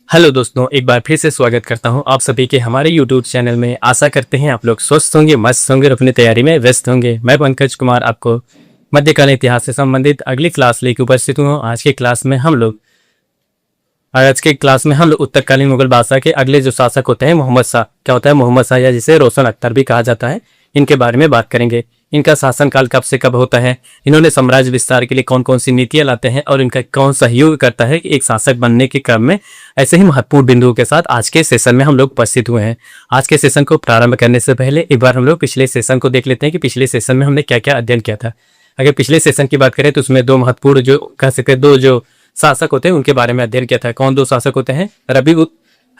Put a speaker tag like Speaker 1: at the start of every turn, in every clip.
Speaker 1: Hello दोस्तों, एक बार फिर से स्वागत करता हूं आप सभी के हमारे यूट्यूब चैनल में। आशा करते हैं आप लोग स्वस्थ होंगे, मस्त होंगे और अपनी तैयारी में व्यस्त होंगे। मैं पंकज कुमार आपको मध्यकालीन इतिहास से संबंधित अगली क्लास लेकर उपस्थित हूँ। आज के क्लास में हम लोग उत्तरकालीन मुगल बादशाह के अगले जो शासक होते हैं मोहम्मद शाह, क्या होता है मोहम्मद शाह या जिसे रोशन अख्तर भी कहा जाता है, इनके बारे में बात करेंगे। इनका शासनकाल कब से कब होता है, इन्होंने साम्राज्य विस्तार के लिए कौन कौन सी नीतियां लाते हैं और इनका कौन सहयोग करता है कि एक शासक बनने के क्रम में। ऐसे ही महत्वपूर्ण बिंदुओं के साथ आज के सेशन में हम लोग उपस्थित हुए हैं। आज के सेशन को प्रारंभ करने से पहले एक बार हम लोग पिछले सेशन को देख लेते हैं कि पिछले सेशन में हमने क्या क्या अध्ययन किया था। अगर पिछले सेशन की बात करें तो उसमें दो महत्वपूर्ण जो कह सकते हैं, दो जो शासक होते हैं उनके बारे में अध्ययन किया था। कौन दो शासक होते हैं?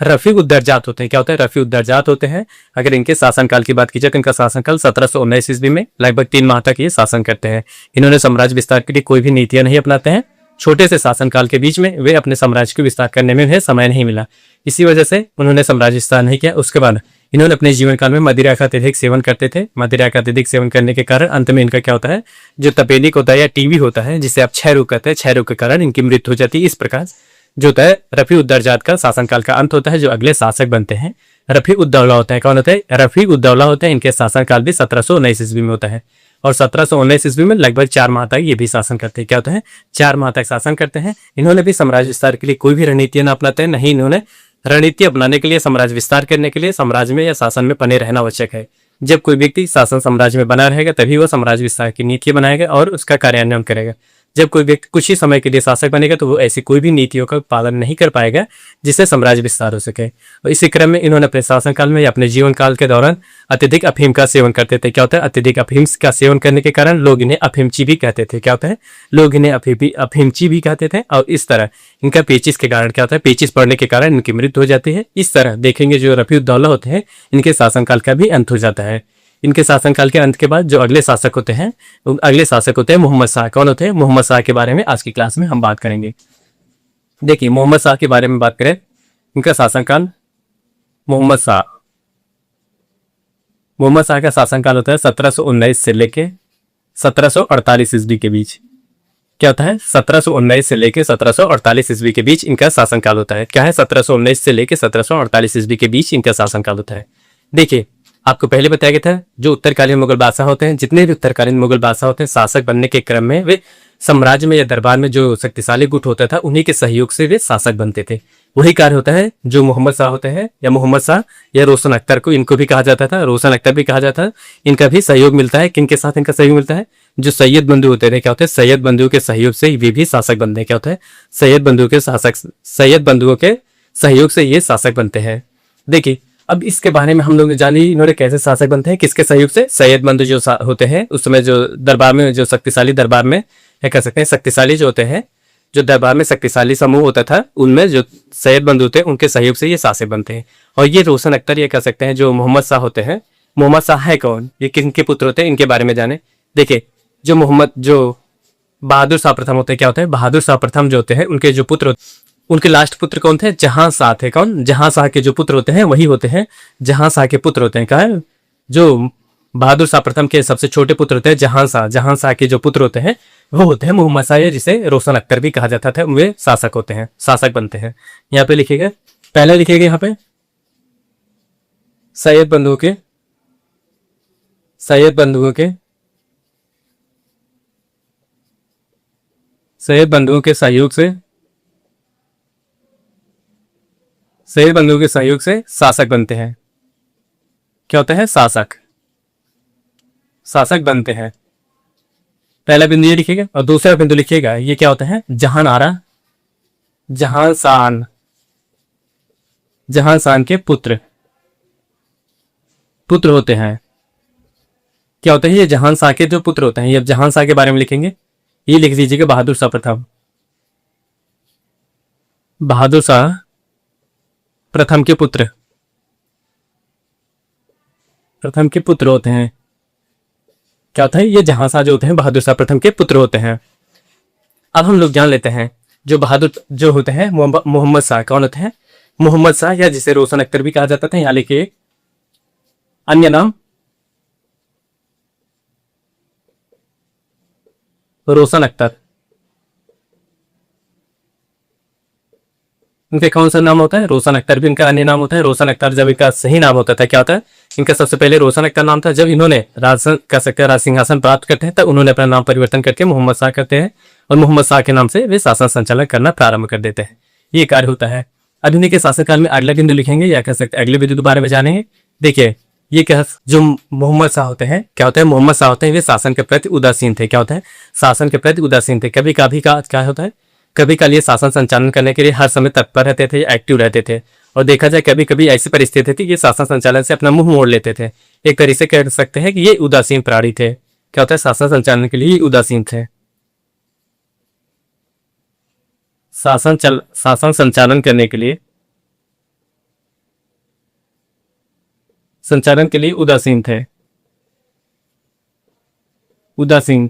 Speaker 1: रफी उद्दरजात होते हैं। क्या होता है? रफी उद्दरजात होते हैं। अगर इनके शासनकाल की बात की जाए तो इनका शासनकाल 1719 ईस्वी में लगभग 3 माह तक ये शासन करते हैं। इन्होंने साम्राज्य विस्तार के लिए कोई भी नीतियां नहीं अपनाते हैं। छोटे से शासनकाल के बीच में वे अपने साम्राज्य को विस्तार करने में उन्हें समय नहीं मिला, इसी वजह से उन्होंने साम्राज्य विस्तार नहीं किया। उसके बाद इन्होंने अपने जीवन काल में मदिरा का अत्यधिक सेवन करते थे। मदिरा का अत्यधिक सेवन करने के कारण अंत में इनका क्या होता है, जो तपेदिक होता है या टीबी होता है, जिसे आप क्षय रोग कहते हैं, क्षय रोग के कारण इनकी मृत्यु हो जाती है। इस प्रकार जो होता है रफी उद्दरजात का शासनकाल का अंत होता है। जो अगले शासक बनते हैं रफी उद्दौला होता है। कौन होता है? रफी उद्दौला होते हैं। इनके शासनकाल भी 1719 ईस्वी में होता है और 1719 ईस्वी में लगभग 4 माह तक ये भी शासन करते हैं। क्या होता है? 4 माह तक शासन करते हैं। इन्होंने भी साम्राज्य विस्तार के लिए कोई भी रणनीति न अपनाते हैं, नहीं इन्होंने रणनीति अपनाने के लिए साम्राज्य विस्तार करने के लिए साम्राज्य में या शासन में बने रहना आवश्यक है। जब कोई व्यक्ति शासन साम्राज्य में बना रहेगा तभी वह साम्राज्य विस्तार की नीति बनाएगा और उसका कार्यान्वयन करेगा। जब कोई व्यक्ति कुछ ही समय के लिए शासक बनेगा तो वो ऐसी कोई भी नीतियों का पालन नहीं कर पाएगा जिससे साम्राज्य विस्तार हो सके। और इसी क्रम में इन्होंने अपने शासनकाल में या अपने जीवन काल के दौरान अत्यधिक अफीम का सेवन करते थे। क्या होता है? अत्यधिक अफीम का सेवन करने के कारण लोग इन्हें अफीमची भी कहते थे। क्या होता है? लोग इन्हें अफीमची भी कहते थे। और इस तरह इनका पेचिस के कारण क्या होता है, पेचिस पड़ने के कारण इनकी मृत्यु हो जाती है। इस तरह देखेंगे जो रफीउद्दौला होते हैं इनके शासनकाल का भी अंत हो जाता है। इनके शासनकाल के अंत के बाद जो अगले शासक होते हैं मोहम्मद शाह। कौन होते हैं? मोहम्मद शाह के बारे में आज की क्लास में हम बात करेंगे। देखिए, मोहम्मद शाह के बारे में बात करें, इनका शासनकाल मोहम्मद शाह का शासनकाल होता है 1719 से लेके 1748 ईस्वी के बीच। क्या होता है? 1719 से लेके 1748 ईस्वी के बीच इनका शासनकाल होता है। क्या है? 1719 से लेके 1748 ईस्वी के बीच इनका शासनकाल होता है। देखिए, आपको पहले बताया गया था जो उत्तरकालीन मुगल बादशाह होते हैं, जितने भी उत्तरकालीन मुगल बादशाह होते हैं, शासक बनने के क्रम में वे साम्राज्य में या दरबार में जो शक्तिशाली गुट होता था उन्हीं के सहयोग से वे शासक बनते थे। वही कार्य होता है जो मोहम्मद शाह होते हैं या मोहम्मद शाह या रोशन अख्तर को, इनको भी कहा जाता था, रोशन अख्तर भी कहा जाता है। इनका भी सहयोग मिलता है। किन के साथ इनका सहयोग मिलता है? जो सैयद बंधु होते थे। क्या होते हैं? सैयद बंधुओं के सहयोग से वे भी शासक बनते हैं। क्या होता है? सैयद बंधुओं के सहयोग से ये शासक बनते हैं। देखिए, अब इसके बारे में हम लोग जानिए इन्होंने कैसे शासक बनते हैं, किसके सहयोग से। सैयद बंधु जो होते हैं उस समय जो दरबार में जो शक्तिशाली दरबार में क्या कह सकते हैं, शक्तिशाली जो होते हैं, जो दरबार में शक्तिशाली समूह होता था उनमें जो सैयद बंधु थे उनके सहयोग से ये शासक बनते हैं। और ये रोशन अख्तर ये कह सकते हैं जो मोहम्मद शाह होते हैं। मोहम्मद शाह है कौन, ये किनके पुत्र होते हैं, इनके बारे में जाने। देखिए, जो बहादुर शाह प्रथम होते हैं, क्या होते हैं? बहादुर शाह प्रथम जो होते हैं उनके जो पुत्र, उनके लास्ट पुत्र कौन थे? जहां शाह थे। कौन? जहां शाह के जो पुत्र होते हैं वही होते हैं जहां शाह के पुत्र होते हैं। क्या है? जो बहादुर शाह प्रथम के सबसे छोटे पुत्र होते हैं जहां शाह के जो पुत्र होते हैं वो होते हैं मोहम्मद शाह, जिसे रोशन अख्तर भी कहा जाता था। वे शासक होते हैं, शासक बनते हैं। यहाँ पे लिखिएगा, पहले लिखिएगा यहाँ पे सैयद बंधुओं के सैयद बंधुओं के सैयद बंधुओं के सहयोग से सैयद बंधुओं के सहयोग से शासक बनते हैं। क्या होता है? शासक बनते हैं। पहला बिंदु ये लिखिएगा और दूसरा बिंदु लिखिएगा, ये क्या होता है? जहान आरा, जहां शान के पुत्र होते हैं। क्या होता है? ये जहान शाह के जो पुत्र होते हैं। ये जहान शाह के बारे में लिखेंगे, ये लिख दीजिएगा बहादुर शाह प्रथम। बहादुर शाह प्रथम के पुत्र होते हैं। क्या होता है? ये जहां शाह जो होते हैं बहादुर शाह प्रथम के पुत्र होते हैं। अब हम लोग जान लेते हैं जो बहादुर जो होते हैं मोहम्मद शाह कौन होते हैं? मोहम्मद शाह या जिसे रोशन अख्तर भी कहा जाता था, यहाँ लिखिए अन्य नाम रोशन अख्तर। इनका कौन सा नाम होता है? रोशन अख्तर। भी इनका अन्य नाम होता है रोशन अख्तर। जब इनका सही नाम होता था क्या होता है? इनका सबसे पहले रोशन अख्तर नाम था। जब इन्होंने राज कह सकते हैं राज सिंहासन प्राप्त करते हैं तब उन्होंने अपना नाम परिवर्तन करके मोहम्मद शाह करते हैं और मोहम्मद शाह के नाम से वे शासन संचालन करना प्रारंभ कर देते हैं। ये कार्य होता है। अब इन्हीं के शासनकाल में अगला बिंदु लिखेंगे या कह सकते हैं अगले बिंदु के बारे में जानेंगे। देखिए ये क्या, जो मोहम्मद शाह होते हैं क्या होता है? मोहम्मद शाह होते हैं वे शासन के प्रति उदासीन थे। क्या होता है? शासन के प्रति उदासीन थे। कभी कभी का क्या होता है, कभी कभी ये शासन संचालन करने के लिए हर समय तत्पर रहते थे, एक्टिव रहते थे। और देखा जाए कभी कभी ऐसी परिस्थिति थी कि शासन संचालन से अपना मुंह मोड़ लेते थे। एक तरीके से कह सकते हैं कि ये उदासीन प्राणी थे। क्या होता है? शासन संचालन के लिए उदासीन थे। शासन संचालन करने के लिए उदासीन थे। उदासीन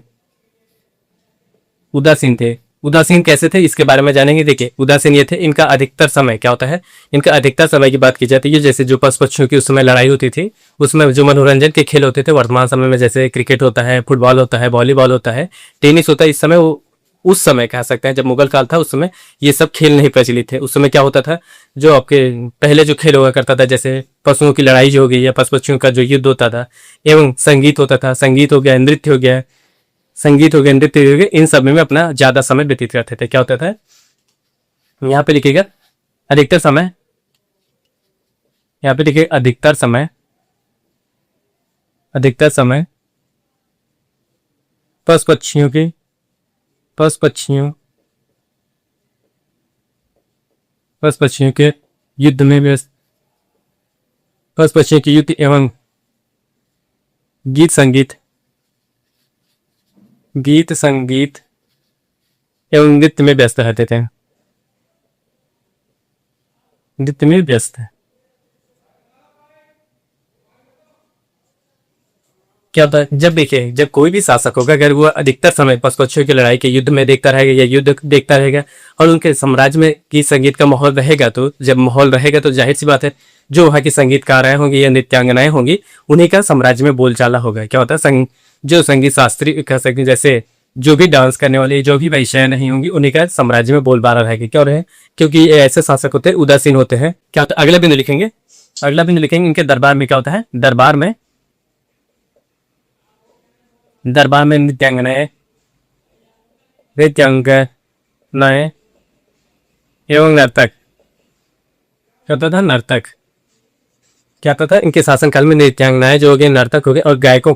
Speaker 1: थे। उदासीन कैसे थे इसके बारे में जानेंगे। देखिए उदासीन ये थे, इनका अधिकतर समय क्या होता है, इनका अधिकतर समय की बात की जाती है जैसे जो पशु पक्षियों की उस समय लड़ाई होती थी, उसमें जो मनोरंजन के खेल होते थे वर्तमान समय में जैसे क्रिकेट होता है, फुटबॉल होता है, वॉलीबॉल होता है, टेनिस होता है, इस समय वो उस समय कह सकते हैं जब मुगल काल था उस समय ये सब खेल नहीं प्रचलित थे। उस समय क्या होता था, जो आपके पहले जो खेल हुआ करता था जैसे पशुओं की लड़ाई जो हो गई या पशु पक्षियों का जो युद्ध होता था, एवं संगीत होता था, संगीत हो गया, नृत्य हो गया, नृत्य हो गया, इन सब में अपना ज्यादा समय व्यतीत करते थे। क्या होता था, यहाँ पे लिखिएगा अधिकतर समय, यहाँ पे लिखिए अधिकतर समय पशु पक्षियों के युद्ध में व्यस्त, पशु पक्षियों के युद्ध एवं गीत संगीत एवं नृत्य में व्यस्त रहते थे। नृत्य में व्यस्त है। क्या होता है, जब देखिए जब कोई भी शासक होगा अगर वो अधिकतर समय पशु पक्षियों की लड़ाई के युद्ध में देखता रहेगा या युद्ध देखता रहेगा और उनके साम्राज्य में गीत संगीत का माहौल रहेगा, तो जब माहौल रहेगा तो जाहिर सी बात है जो वहाँ की संगीतकारें होंगी या नृत्यांगनाएं होंगी उन्हीं का साम्राज्य में बोलचाला होगा। क्या होता है, जो संगीत शास्त्री कह सकते जैसे जो भी डांस करने वाले जो भी वैश्याएं नहीं होंगी उन्हीं का साम्राज्य में बोलबाला रहेगी। क्यों रहे, क्योंकि ये ऐसे शासक होते हैं उदासीन होते हैं। क्या होता है, अगला बिंदु लिखेंगे इनके दरबार में क्या होता है, दरबार में नृत्यांगनाएं एवं नर्तक, क्या होता था, नर्तक। क्या होता था, इनके शासनकाल में नृत्यांगनाएं जो हो गए, नर्तक हो गए और गायकों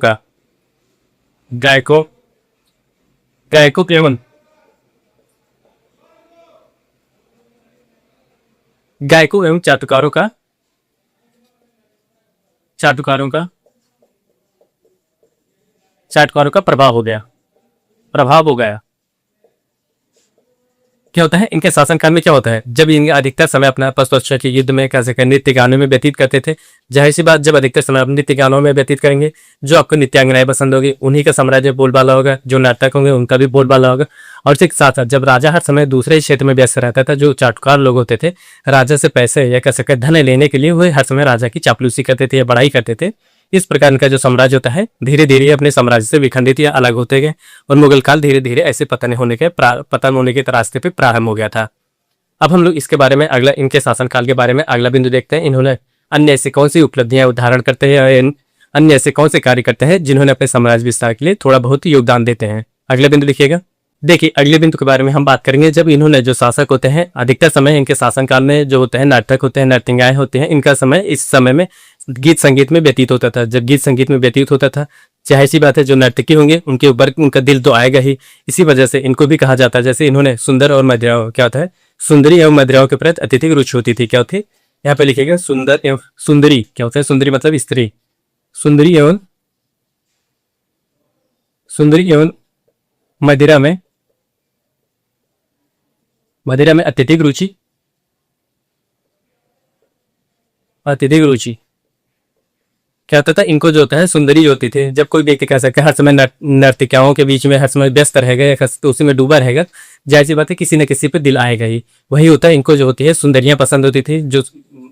Speaker 1: एवं चाटुकारों का प्रभाव हो गया। क्या होता है, इनके शासनकाल में क्या होता है, जब इनका अधिकतर समय अपना पशु पक्षियों के युद्ध में कह सकते नृत्य गानों में व्यतीत करते थे। जाहिर सी बात जब अधिकतर समय अपने नृत्य गानों में व्यतीत करेंगे, जो आपको नृत्यांगनाएं पसंद होगी उन्हीं का साम्राज्य बोलबाला होगा, जो नाटक होंगे उनका भी बोलबाला होगा। और इसके साथ साथ जब राजा हर समय दूसरे क्षेत्र में व्यस्त रहता था, जो चाटुकार लोग होते थे राजा से पैसे या कह सकते धन लेने के लिए वह हर समय राजा की चापलूसी करते थे या बड़ाई करते थे। इस प्रकार इनका जो साम्राज्य होता है धीरे धीरे अपने साम्राज्य से विखंडित या अलग होते गए और मुगल काल धीरे धीरे ऐसे पतन होने के रास्ते पे प्रारंभ हो गया था। अब हम लोग इसके बारे में इनके शासनकाल के बारे में अगला बिंदु देखते हैं। इन्होंने अन्य ऐसी कौन सी उपलब्धियां उदाहरण करते हैं, अन्य ऐसे कौन से कार्य करते हैं जिन्होंने अपने साम्राज्य विस्तार के लिए थोड़ा बहुत योगदान देते हैं। अगला बिंदु लिखिएगा। देखिए अगले बिंदु के बारे में हम बात करेंगे। जब इन्होंने जो शासक होते हैं अधिकतर समय इनके शासनकाल में जो होते हैं नाटक होते हैं, नर्तकियाएं होते हैं, इनका समय इस समय में गीत संगीत में व्यतीत होता था। जब गीत संगीत में व्यतीत होता था जाहिर सी बात है जो नर्तकी होंगे उनके ऊपर उनका दिल तो आएगा ही। इसी वजह से इनको भी कहा जाता है, जैसे इन्होंने सुंदर और मदिराओं क्या होता है, सुंदरी एवं मदिराओं के प्रति अत्यधिक रुचि होती थी। क्या होती, यहाँ पे लिखेगा सुंदर एवं सुंदरी। क्या होता है, सुंदरी मतलब स्त्री, सुंदरी एवं मदिरा में अत्यधिक रुचि। क्या होता था, इनको जो होता है सुंदरी होती थी। जब कोई व्यक्ति कह सकते हैं हर समय नर्तिकाओं के बीच में हर समय व्यस्त रहेगा या तो उसी में डूबा रहेगा, जाहिर सी बात है किसी न किसी पे दिल आएगा ही। वही होता है, इनको जो होती है सुंदरियां पसंद होती थी, जो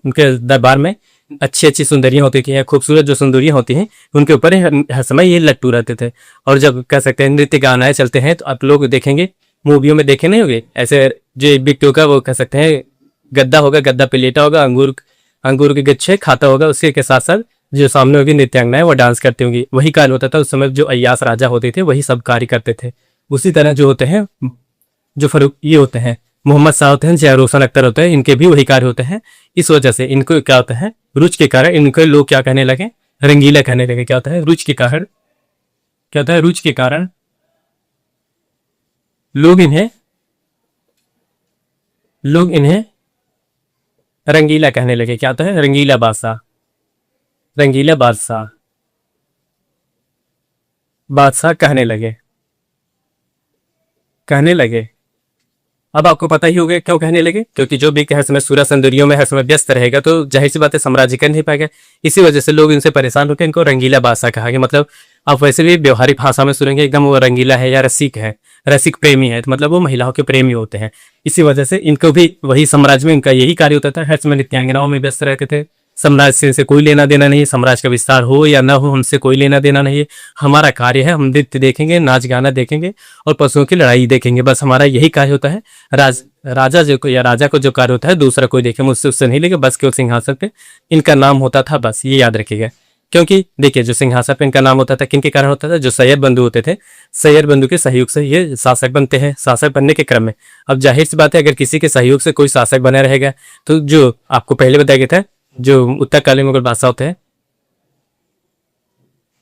Speaker 1: उनके दरबार में अच्छी सुंदरियां होती थी या खूबसूरत जो सुंदरियां होती हैं उनके ऊपर हर समय ये लट्टू रहते थे। और जब कह सकते हैं नृत्य गानाएं चलते हैं तो आप लोग देखेंगे मूवियों में देखे नहीं होंगे ऐसे जो व्यक्तियों का वो कह सकते हैं गद्दा होगा, गद्दा पे लेटा होगा, अंगूर अंगूर के गुच्छे खाता होगा, उसके के साथ साथ जो सामने होगी नृत्यांगनाएं वो डांस करती होंगी। वही कार्य होता था उस समय, जो अय्यास राजा होते थे वही सब कार्य करते थे। उसी तरह जो होते हैं, जो फरूक ये होते हैं, मोहम्मद शाह होते हैं, या रोशन अख्तर होते हैं, इनके भी वही कार्य होते हैं। इस वजह से इनको क्या होता है, रुच के कारण इनको लोग क्या कहने लगे, रंगीला कहने लगे। क्या होता है, रुच के कारण, क्या होता है, रुच के कारण लोग इन्हें लोग इन्हें रंगीला कहने लगे। क्या होता है, रंगीला बादशाह, रंगीला बादशाह, बादशाह कहने लगे, कहने लगे। अब आपको पता ही होगा क्यों कहने लगे, क्योंकि जो भी हर समय सूरज संदूरियों में हर समय व्यस्त रहेगा तो जाहिर सी बात है साम्राज्य कर नहीं पाएगा। इसी वजह से लोग इनसे परेशान होकर इनको रंगीला बादशाह कहा गया। मतलब आप वैसे भी व्यवहारिक भाषा में सुनेंगे एकदम वो रंगीला है या रसिक है, रसिक प्रेमी है, तो मतलब वो महिलाओं के प्रेमी होते हैं। इसी वजह से इनको भी वही साम्राज्य में इनका यही कार्य होता था, हर समय नृत्यांगनाओं में व्यस्त रहते थे। साम्राज्य से इनसे कोई लेना देना नहीं है, साम्राज्य का विस्तार हो या ना हो हमसे कोई लेना देना नहीं है। हमारा कार्य है, हम नृत्य देखेंगे, नाच गाना देखेंगे और पशुओं की लड़ाई देखेंगे, बस हमारा यही कार्य होता है। राजा जो को या राजा को जो कार्य होता है दूसरा कोई देखे मुझसे उससे नहीं लेके, बस केवल सिंहासन पे इनका नाम होता था, बस ये याद रखिएगा। क्योंकि देखिए जो सिंहासन पे इनका नाम होता था किन के कारण होता था, जो सैयद बंधु होते थे, सैयद बंधु के सहयोग से ये शासक बनते हैं। शासक बनने के क्रम में अब जाहिर सी बात है अगर किसी के सहयोग से कोई शासक बना रहेगा तो जो आपको पहले बताया गया था, जो उत्तरकालीन मुगल बादशाह होते हैं,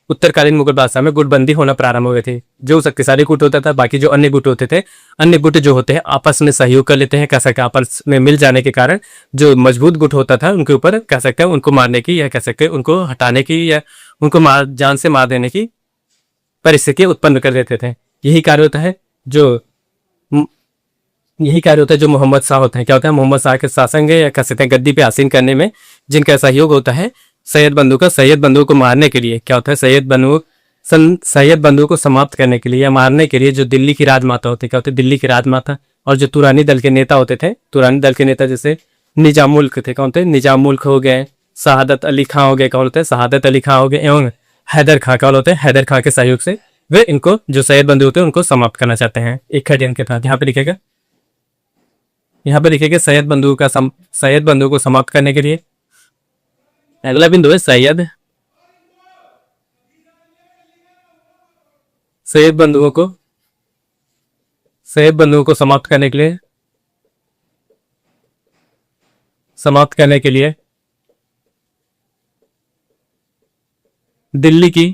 Speaker 1: उत्तरकालीन मुगल बादशाह में गुटबंदी होना प्रारंभ हो गए थे। जो शक्तिशाली गुट होता था, बाकी जो अन्य गुट होते थे, अन्य गुट जो होते हैं आपस में सहयोग कर लेते हैं, कह सकते हैं आपस में मिल जाने के कारण जो मजबूत गुट होता था उनके ऊपर कह सकते हैं उनको मारने की या कह सकते हैं उनको हटाने की या उनको जान से मार देने की परिस्थिति उत्पन्न कर देते थे। यही कार्य होता है जो जो मोहम्मद शाह होते हैं। क्या होता है, मोहम्मद शाह के शासन या कह सकते हैं गद्दी पे आसीन करने में जिनका सहयोग होता है सैयद बंधु का, सैयद बंधु को मारने के लिए। क्या होता है, सैयद बंधु को समाप्त करने के लिए या मारने के लिए जो दिल्ली की राजमाता होती है, क्या होते हैं, दिल्ली की राजमाता, और जो तुरानी दल के नेता होते थे, तुरानी दल के नेता जैसे निजाम मुल्क थे, कौन थे, निजाम मुल्क हो गए, शहादत अली खां हो गए, कौन होते हैं, शहादत अली खां हो गए, एवं हैदर खां, कौन होते हैं, हैदर खां के सहयोग से वे इनको जो सैयद बंधु होते हैं उनको समाप्त करना चाहते हैं एक खड़े के साथ। यहाँ पे लिखेगा, यहाँ पे लिखेगा सैयद बंधु को समाप्त करने के लिए। अगला बिंदु है सैयद बंधुओं को समाप्त करने के लिए दिल्ली की,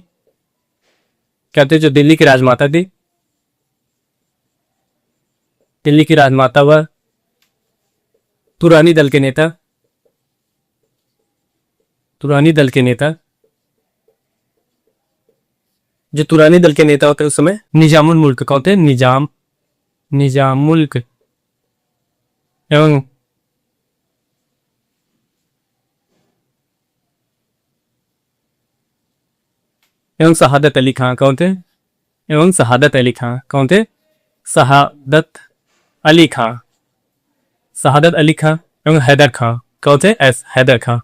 Speaker 1: कहते जो दिल्ली की राजमाता थी, दिल्ली की राजमाता व तुरानी दल के नेता, जो तुरानी दल के नेता होते हैं उस समय निजामुल मुल्क का होते हैं, निजाम मुल्क एवं शहादत अली खां कौन थे, शहादत अली खां एवं हैदर खां कौन थे, हैदर खां।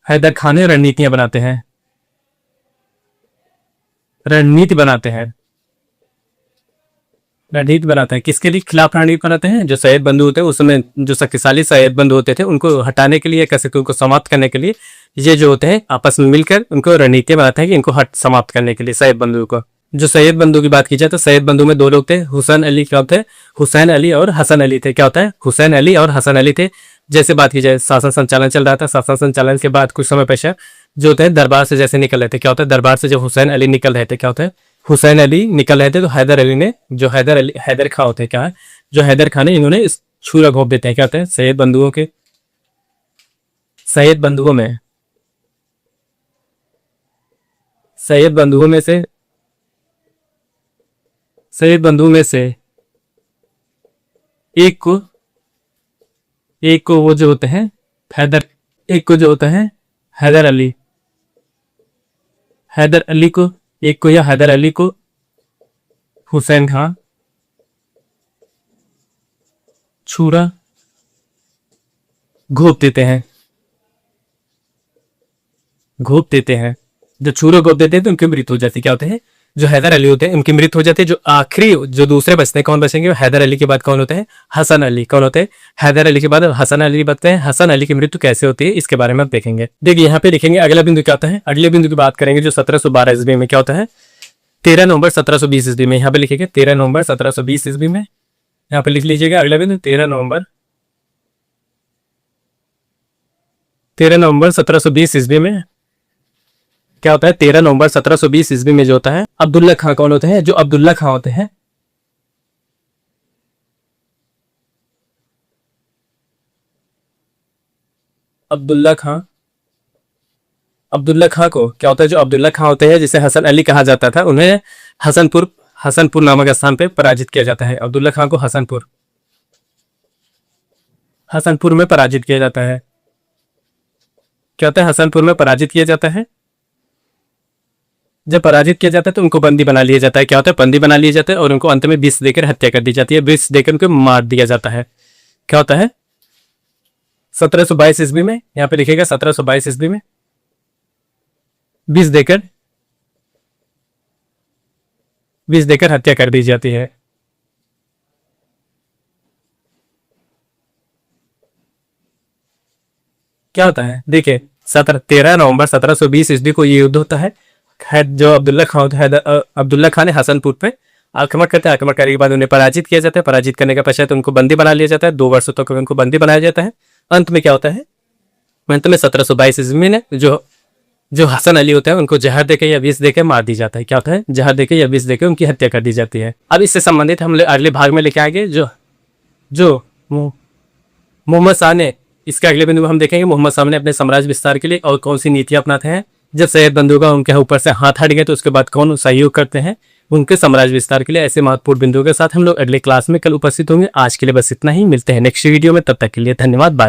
Speaker 1: हैदर खां ने रणनीति बनाते हैं, किसके लिए खिलाफ रणनीति बनाते हैं, जो सैयद बंधु होते हैं उस समय जो शक्तिशाली सैयद बंधु होते थे उनको हटाने के लिए, कैसे उनको समाप्त करने के लिए ये जो होते हैं आपस में मिलकर उनको रणनीति बनाते हैं कि इनको समाप्त करने के लिए सैयद बंधु को। जो सैयद बंधु की बात की जाए तो सैयद बंधु में दो लोग थे, हुसैन अली, क्या होते हैं, हुसैन अली और हसन अली थे। क्या होता है, हुसैन अली और हसन अली थे। जैसे बात की जाए शासन संचालन चल रहा था, शासन संचालन के बाद कुछ समय पश्चात जो होते हैं दरबार से जैसे निकल रहे थे, क्या होता है, दरबार से जब हुसैन अली निकल रहे थे, क्या होता है, हुसैन अली निकल रहे थे तो हैदर अली ने, जो हैदर खां होते हैं, क्या है, जो हैदर खां ने इन्होंने इस छुरा घोंप देते हैं। क्या होते हैं, सैयद बंधुओं में से एक को वो जो होते हैं एक को जो होता है हैदर अली को हुसैन खां छुरा घोंप देते हैं। जब छुरा घोंप देते हैं तो उनकी मृत्यु हो जाती। क्या होते हैं, जो हैदर अली होते हैं उनकी मृत्यु हो जाती है। जो आखिरी जो दूसरे बचते हैं, कौन बचेंगे? वो हैदर अली के बाद कौन होते हैं? हसन अली। कौन होते हैं? हैदर अली के बाद हसन अली बचते हैं। हसन अली की मृत्यु कैसे होती है इसके बारे में आप देखेंगे। देखिए यहाँ पे लिखेंगे अगला बिंदु क्या होता है। अगले बिंदु की बात करेंगे जो 1712 ईस्वी में क्या होता है, 13 नवंबर 1720 ईस्वी में। यहाँ पे लिखेंगे 13 नवंबर 1720 ईस्वी में। यहाँ पे लिख लीजिएगा अगला बिंदु 13 नवंबर 1720 ईस्वी में क्या होता है। 13 नवंबर 1720 ईस्वी में जो होता है अब्दुल्ला खां। कौन होते हैं? जो अब्दुल्ला खां होते हैं, अब्दुल्ला खां। अब्दुल्ला खां को क्या होता है? जो अब्दुल्ला खां होते हैं जिसे हसन अली कहा जाता था, उन्हें हसनपुर नामक स्थान पे पराजित किया जाता है। अब्दुल्ला खां को हसनपुर में पराजित किया जाता है। क्या होता है? हसनपुर में पराजित किया जाता है। जब पराजित किया जाता है तो उनको बंदी बना लिया जाता है। क्या होता है? बंदी बना लिया जाता है और उनको अंत में विष देकर हत्या कर दी जाती है। विष देकर उनको मार दिया जाता है। क्या होता है? 1722 ईस्वी में। यहाँ पे लिखेगा 1722 ईस्वी में विष देकर हत्या कर दी जाती है। क्या होता है? देखिए 13 नवंबर 1720 ईस्वी को ये युद्ध होता है। जो अब्दुल्ला खां होता है, अब्दुल्ला खां ने हसनपुर पे आक्रमण करते हैं। आक्रमण करने के बाद उन्हें पराजित किया जाता है। पराजित करने के पश्चात उनको बंदी बना लिया जाता है। 2 वर्षों तक उनको बंदी बनाया जाता है। अंत में क्या होता है? अंत में 1722 ईस्वी में जो हसन अली होते हैं उनको जहर देके या विष देके मार दी जाता है। क्या होता है? जहर देके या विष देके उनकी हत्या कर दी जाती है। अब इससे संबंधित हम अगले भाग में लेके आएंगे जो मोहम्मद शाह ने, इसके अगले बिंदु में हम देखेंगे मोहम्मद शाह ने अपने साम्राज्य विस्तार के लिए और कौन सी नीतियां अपनाते हैं। जब सैयद बंधुआ उनके ऊपर से हाथ हट गए तो उसके बाद कौन सहयोग करते हैं उनके साम्राज्य विस्तार के लिए। ऐसे महत्वपूर्ण बिंदुओं के साथ हम लोग अगले क्लास में कल उपस्थित होंगे। आज के लिए बस इतना ही, मिलते हैं नेक्स्ट वीडियो में। तब तक के लिए धन्यवाद, बाय बाय।